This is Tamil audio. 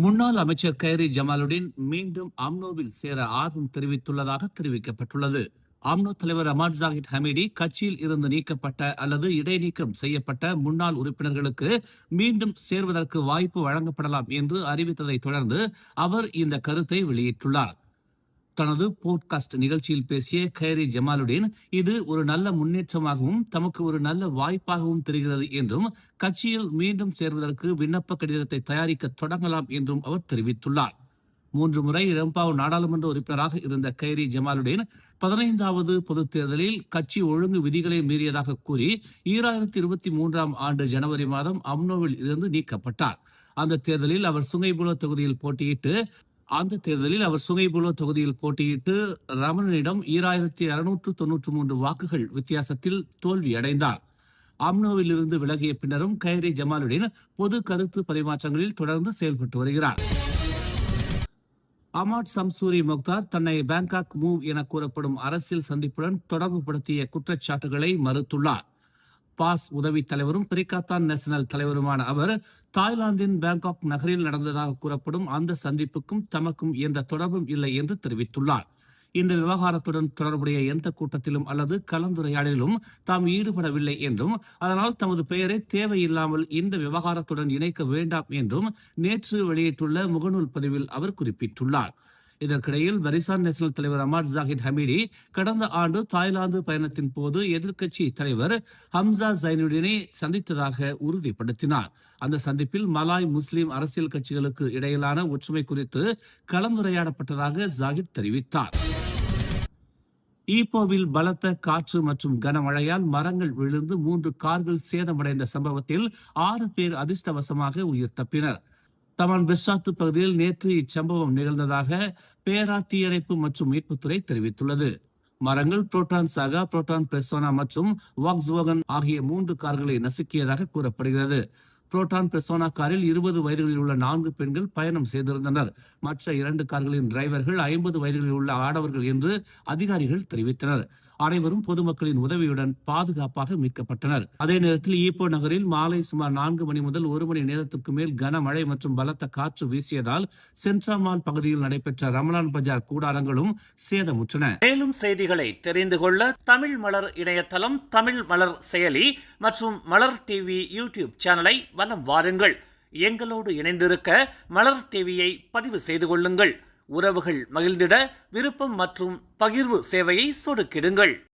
முன்னாள் அமைச்சர் கைரி ஜமாலுடன் மீண்டும் அம்னோவில் சேர ஆர்வம் தெரிவித்துள்ளதாக தெரிவிக்கப்பட்டுள்ளது. அம்னோ தலைவர் அமாட் ஜாகித் ஹமீடி கட்சியில் இருந்து நீக்கப்பட்ட அல்லது இடைநீக்கம் செய்யப்பட்ட முன்னாள் உறுப்பினர்களுக்கு மீண்டும் சேர்வதற்கு வாய்ப்பு வழங்கப்படலாம் என்று அறிவித்ததை தொடர்ந்து அவர் இந்த கருத்தை வெளியிட்டுள்ளார். தனது போட்காஸ்ட் நிகழ்ச்சியில் பேசிய கைரி ஜமாலுடன் இது ஒரு நல்ல முன்னேற்றமாகவும் தமக்கு ஒரு நல்ல வாய்ப்பாகவும் தெரிகிறது என்றும் கட்சியில் மீண்டும் சேர்வதற்கு விண்ணப்ப கடிதத்தை தயாரிக்க தொடங்கலாம் என்றும் அவர் தெரிவித்துள்ளார். 3 முறை இரம்பாவ் நாடாளுமன்ற உறுப்பினராக இருந்த கைரி ஜமாலுடன் 15வது பொதுத் தேர்தலில் கட்சி ஒழுங்கு விதிகளை மீறியதாக கூறி 2023 ஆண்டு ஜனவரி மாதம் அம்னோவில் இருந்து நீக்கப்பட்டார். அந்த தேர்தலில் அவர் சுங்கைபுலோ தொகுதியில் போட்டியிட்டு ரமணனிடம் 2693 வாக்குகள் வித்தியாசத்தில் தோல்வியடைந்தார். அம்னோவில் இருந்து விலகிய பின்னரும் கைரி ஜமாலுடன் பொது கருத்து பரிமாற்றங்களில் தொடர்ந்து செயல்பட்டு வருகிறார். அமாட் சம்சூரி முக்தார் தன்னை பேங்காக் மூவ் என கூறப்படும் அரசியல் சந்திப்புடன் தொடர்பு படுத்திய குற்றச்சாட்டுகளை மறுத்துள்ளார். பாஸ் உதவி தலைவரும் பிரிகாத்தான் நேஷனல் தலைவருமான அவர் தாய்லாந்தின் பேங்காக் நகரில் நடந்ததாக கூறப்படும் அந்த சந்திப்புக்கும் தமக்கும் எந்த தொடர்பும் இல்லை என்று தெரிவித்துள்ளார். இந்த விவகாரத்துடன் தொடர்புடைய எந்த கூட்டத்திலும் அல்லது கலந்துரையாடலிலும் தாம் ஈடுபடவில்லை என்றும் அதனால் தமது பெயரை தேவையில்லாமல் இந்த விவகாரத்துடன் இணைக்க வேண்டாம் என்றும் நேற்று வெளியிட்டுள்ள முகநூல் பதிவில் அவர் குறிப்பிட்டுள்ளார். இதற்கிடையில் பரிசான் நேஷனல் தலைவர் அமாட் ஜாகித் ஹமீடி கடந்த ஆண்டு தாய்லாந்து பயணத்தின் போது எதிர்க்கட்சி தலைவர் ஹம்சா ஜைனுடனே சந்தித்ததாக உறுதிப்படுத்தினார். அந்த சந்திப்பில் மலாய் முஸ்லிம் அரசியல் கட்சிகளுக்கு இடையிலான ஒற்றுமை குறித்து கலந்துரையாடப்பட்டதாக ஜாகித் தெரிவித்தார். ஈப்போவில் பலத்த காற்று மற்றும் கனமழையால் மரங்கள் விழுந்து 3 கார்கள் சேதமடைந்த சம்பவத்தில் 6 பேர் அதிர்ஷ்டவசமாக உயிர் தப்பினர். தமான் பெஷாத்து பகுதியில் நேற்று இச்சம்பவம் நிகழ்ந்ததாக பேரா தீயணைப்பு மற்றும் மீட்புத்துறை தெரிவித்துள்ளது. மரங்கள் புரோட்டான் சாகா, புரோட்டான் பெர்சோனா மற்றும் வாக்ஸ்வாகன் ஆகிய 3 கார்களை நசுக்கியதாக கூறப்படுகிறது. புரோட்டான் பெர்சோனா காரில் 20 வயதுகளில் உள்ள 4 பெண்கள் பயணம் செய்திருந்தனர். மற்ற 2 கார்களின் டிரைவர்கள் 50 வயதுகளில் உள்ள ஆடவர்கள் என்று அதிகாரிகள் தெரிவித்தனர். அனைவரும் பொதுமக்களின் உதவியுடன் பாதுகாப்பாக மீட்கப்பட்டனர். அதே நேரத்தில் ஈப்போ நகரில் மாலை சுமார் 4 மணி முதல் 1 மணி நேரத்திற்கு மேல் கனமழை மற்றும் பலத்த காற்று வீசியதால் சென்ட்ராமால் பகுதியில் நடைபெற்ற ரமலான் பஜார் கூடாரங்களும் சேதமுற்றன. மேலும் செய்திகளை தெரிந்து கொள்ள தமிழ் மலர் இணையதளம், தமிழ் மலர் செயலி மற்றும் மலர் டிவி யூடியூப் சேனலை வலம் வாருங்கள். எங்களோடு இணைந்திருக்க மலர் டிவியை பதிவு செய்து கொள்ளுங்கள். உறவுகள் மகிழ்ந்திட விருப்பம் மற்றும் பகிர்வு சேவையை சொடுக்கிடுங்கள்.